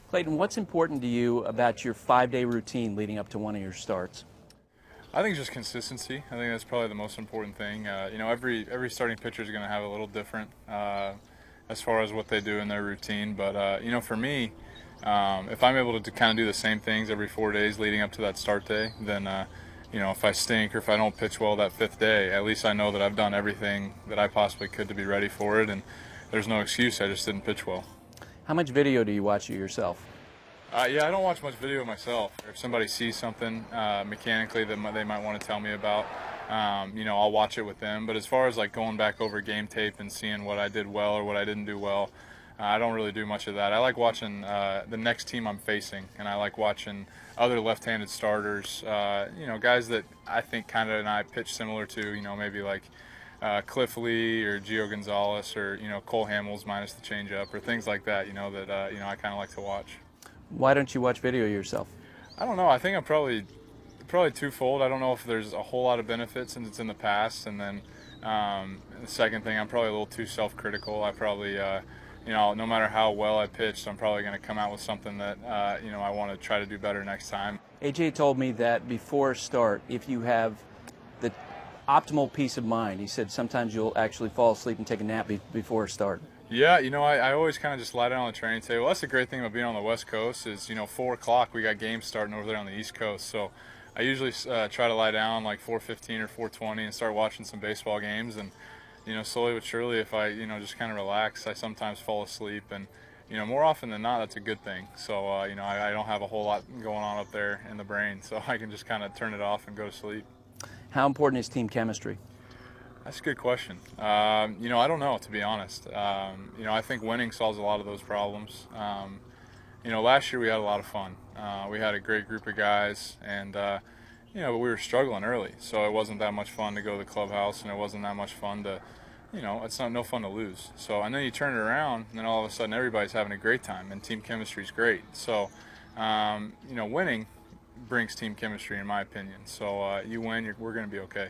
Clayton, what's important to you about your 5-day routine leading up to one of your starts? I think just consistency. I think that's probably the most important thing. Every starting pitcher is going to have a little different as far as what they do in their routine. But for me, if I'm able to kind of do the same things every 4 days leading up to that start day, then if I stink or if I don't pitch well that 5th day, at least I know that I've done everything that I possibly could to be ready for it, and there's no excuse. I just didn't pitch well. How much video do you watch of yourself? Yeah, I don't watch much video myself. If somebody sees something mechanically that they might want to tell me about, I'll watch it with them. But as far as like going back over game tape and seeing what I did well or what I didn't do well, I don't really do much of that. I like watching the next team I'm facing, and I like watching other left-handed starters, guys that I think kind of and I pitch similar to, maybe like Cliff Lee or Gio Gonzalez or, Cole Hamels minus the changeup or things like that, that I kind of like to watch. Why don't you watch video yourself? I don't know. I think I'm probably twofold. I don't know if there's a whole lot of benefits since it's in the past, and then the second thing, I'm probably a little too self-critical. I probably, no matter how well I pitched, I'm probably going to come out with something that I want to try to do better next time. AJ told me that before a start, if you have the optimal peace of mind, he said sometimes you'll actually fall asleep and take a nap before a start. Yeah, I always kind of just lie down on the training table. That's the great thing about being on the West Coast is, 4 o'clock we got games starting over there on the East Coast. So I usually try to lie down like 4:15 or 4:20 and start watching some baseball games. And, slowly but surely, if I, just kind of relax, I sometimes fall asleep. And, more often than not, that's a good thing. So, I don't have a whole lot going on up there in the brain. So I can just kind of turn it off and go to sleep. How important is team chemistry? That's a good question. I don't know, to be honest. I think winning solves a lot of those problems. Last year we had a lot of fun. We had a great group of guys, and but we were struggling early, so it wasn't that much fun to go to the clubhouse, and it wasn't that much fun to, it's no fun to lose. So, and then you turn it around, and then all of a sudden everybody's having a great time, and team chemistry is great. So, winning brings team chemistry, in my opinion. So, you win, we're going to be okay.